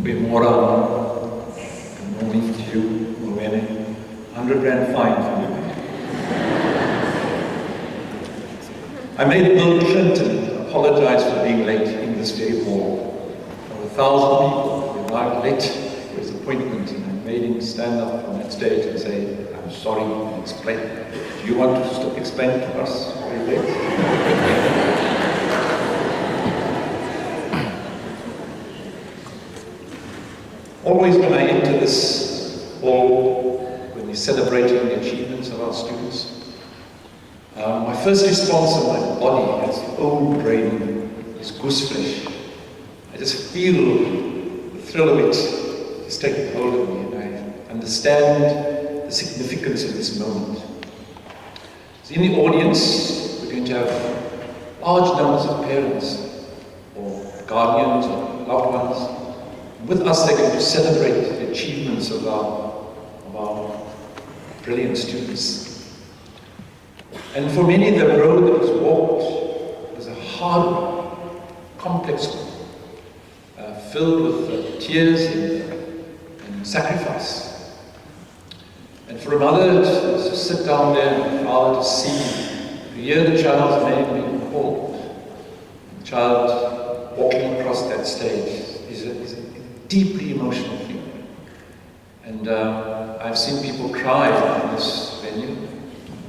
Goeiemorgen. Good morning to you, Mwene. 100 Rand fine for you. I made Bill Clinton apologize for being late in this very hall. There were 1,000 people who arrived late for his appointment, and I made him stand up on that stage and say, I'm sorry, and explain. Do you want to explain to us why you're late? Always when I enter this hall, when we're celebrating the achievements of our students, my first response in my body, as the old brain, is gooseflesh. I just feel the thrill of it is taking hold of me, and I understand the significance of this moment. So in the audience, we're going to have large numbers of parents, or guardians, or loved ones. With us, they're going to celebrate the achievements of our brilliant students. And for many, the road that was walked was a hard, complex one, filled with tears and sacrifice. And for a mother to sit down there and a father to see, to hear the child's name being called, the child walking across that stage, is a deeply emotional thing. And I've seen people cry in this venue,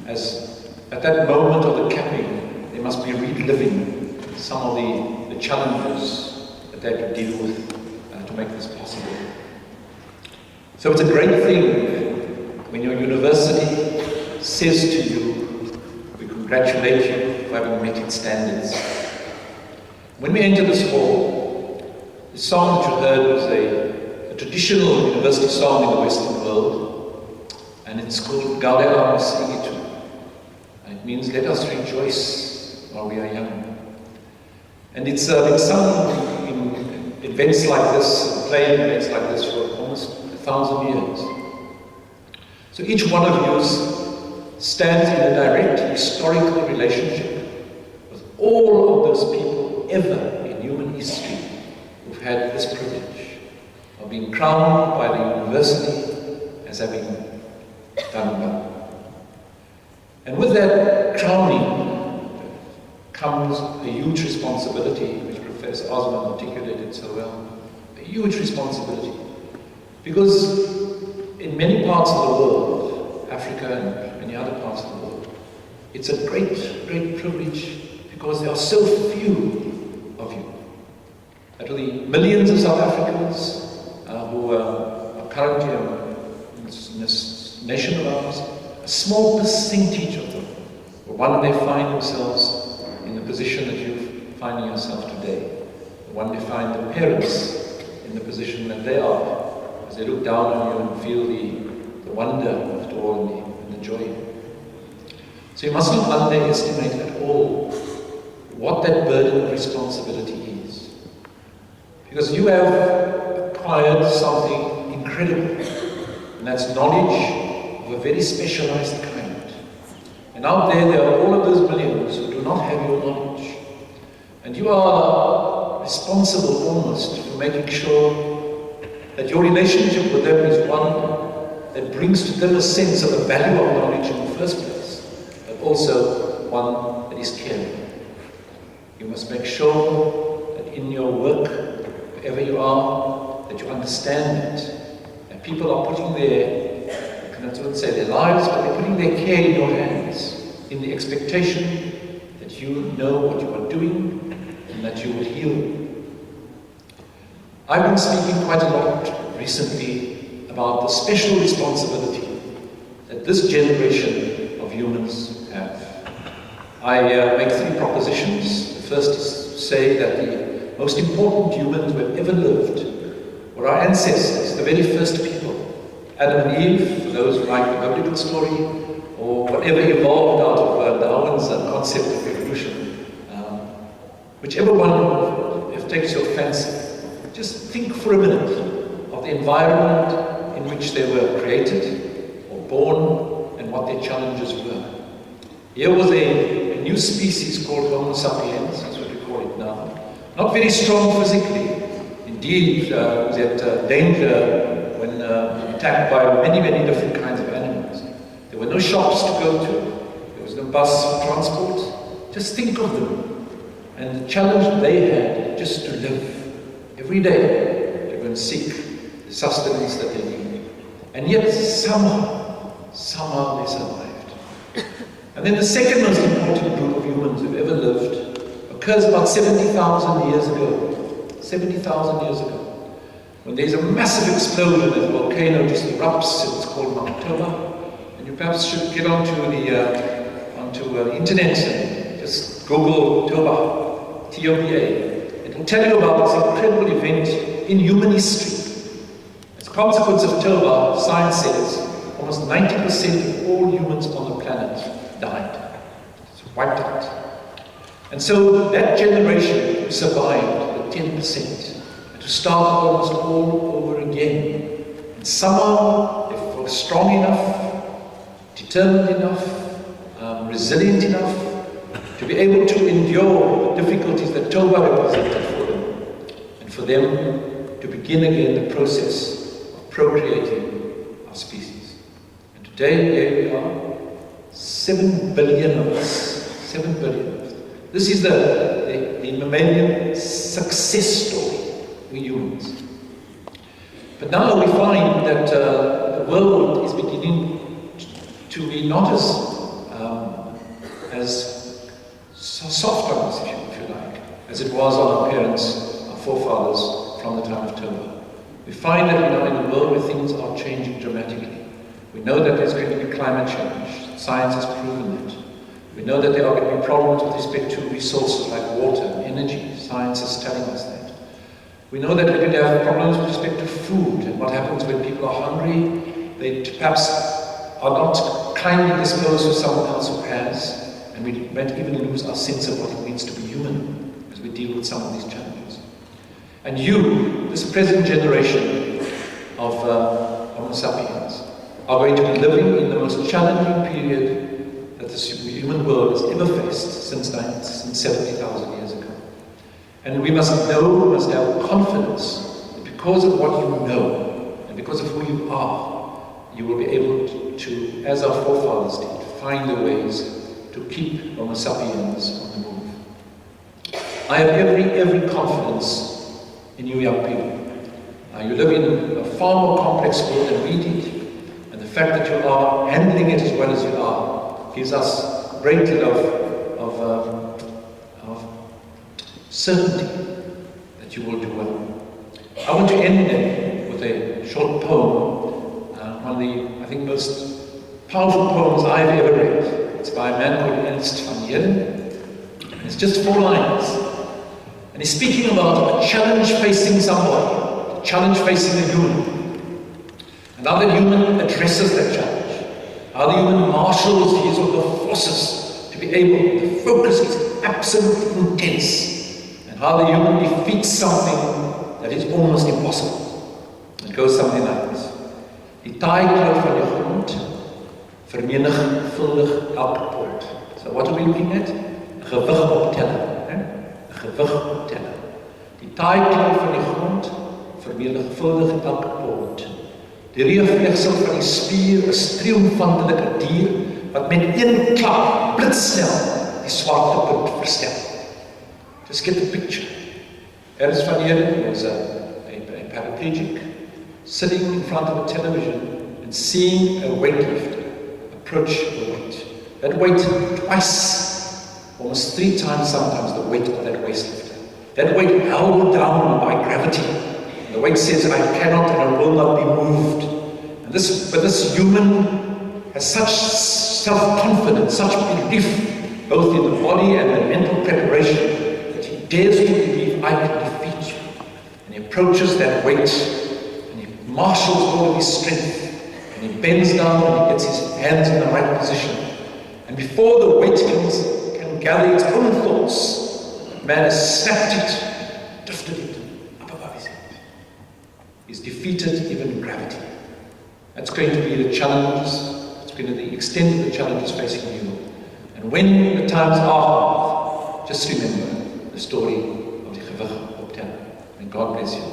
as at that moment of the capping, they must be reliving some of the challenges that they had to deal with to make this possible. So it's a great thing when your university says to you, we congratulate you for having met its standards. When we enter this hall, the song that you heard was a traditional university song in the Western world, and it's called Gaude Arm Singitu. And it means, let us rejoice while we are young. And it's been sung in events like this, playing events like this for almost 1,000 years. So each one of you stands in a direct historical relationship with all of those people ever in human history who've had this privilege of being crowned by the university as having done well. And with that crowning comes a huge responsibility, which Professor Osman articulated so well. A huge responsibility. Because in many parts of the world, Africa and many other parts of the world, it's a great, great privilege because there are so few of you. Literally millions of South Africans who are currently in this nation of ours, a small percentage of them will one day find themselves in the position that you're finding yourself today. One day find the parents in the position that they are, as they look down on you and feel the wonder of it all and the joy. So you mustn't underestimate at all what that burden of responsibility is. Because you have acquired something incredible, and that's knowledge of a very specialized kind. And out there are all of those millions who do not have your knowledge. And you are responsible almost for making sure that your relationship with them is one that brings to them a sense of the value of knowledge in the first place, but also one that is caring. You must make sure that in your work, wherever you are, that you understand it. That people are putting their, I cannot say their lives, but they're putting their care in your hands, in the expectation that you know what you are doing and that you will heal. I've been speaking quite a lot recently about the special responsibility that this generation of humans have. I make 3 propositions. The first is to say that the most important humans who have ever lived were our ancestors, the very first people. Adam and Eve, for those who like the biblical story, or whatever evolved out of Darwin's concept of evolution. Whichever one, if it takes your fancy, just think for a minute of the environment in which they were created or born and what their challenges were. Here was a new species called Homo sapiens, that's what we call it now. Not very strong physically. In indeed, was at danger when attacked by many, many different kinds of animals. There were no shops to go to. There was no bus transport. Just think of them and the challenge they had just to live every day to go and seek the sustenance that they needed. And yet somehow they survived. And then the second most important group of humans who've ever lived occurs about 70,000 years ago. 70,000 years ago, when there's a massive explosion and the volcano just erupts, it's called Mount Toba, and you perhaps should get onto the internet and just Google Toba, T-O-B-A. It will tell you about this incredible event in human history. As a consequence of Toba, science says almost 90% of all humans on the planet died. It's wiped out. And so that generation survived 10%, and to start almost all over again. And somehow they were strong enough, determined enough, resilient enough to be able to endure the difficulties that Toba represented for them, and for them to begin again the process of procreating our species. And today, here we are, 7 billion of us, 7 billion of us. This is the mammalian success story, we humans. But now we find that the world is beginning to be not as soft on us, if you like, as it was on our parents, our forefathers, from the time of Toba. We find that we are in a world where things are changing dramatically. We know that there's going to be climate change. Science has proven that. We know that there are going to be problems with respect to resources like water and energy. Science is telling us that. We know that we're going to have problems with respect to food and what happens when people are hungry. They perhaps are not kindly disposed to someone else who has, and we might even lose our sense of what it means to be human as we deal with some of these challenges. And you, this present generation of Homo sapiens, are going to be living in the most challenging period that the human world has ever faced since 70,000 years ago. And we must have confidence that because of what you know, and because of who you are, you will be able to, as our forefathers did, find the ways to keep Homo sapiens on the move. I have every confidence in you young people. You live in a far more complex world than we did, and the fact that you are handling it as well as you are gives us a great deal of certainty that you will do well. I want to end then with a short poem, one of the, I think, most powerful poems I've ever read. It's by a man called Ernst van Heerden, and it's just 4 lines. And he's speaking about a challenge facing somebody, a challenge facing a human, and how the human addresses that challenge. How the human marshals his or her forces to be able to focus is absolutely intense, and how the human defeats something that is almost impossible. It goes something like this. Die taaikloof van die grond vermenigvuldig elke poort. So what are we looking at? 'n gewig opteller. 'n gewig opteller. Die taaikloof van die grond vermenigvuldig elke poort. Die reevlegsel van die spier is triomfantelijke dier, wat met een klap blitsnel die zwaartepunt verstel. Just get the picture. Ernst van Heerden was a paraplegic, sitting in front of a television and seeing a weightlifter approach the weight. That weight twice, almost 3 times sometimes the weight of that weightlifter. That weight held down by gravity. The weight says, I cannot and I will not be moved. And this human has such self-confidence, such belief, both in the body and the mental preparation, that he dares to believe, I can defeat you. And he approaches that weight, and he marshals all of his strength, and he bends down and he gets his hands in the right position. And before the weight can gather its own thoughts, the man has snapped it, drifted it up above his head. He's defeated even gravity. That's going to be the challenges, it's going to be the extent of the challenges facing you. And when the times are hard, just remember the story of the gewig opteller. And God bless you.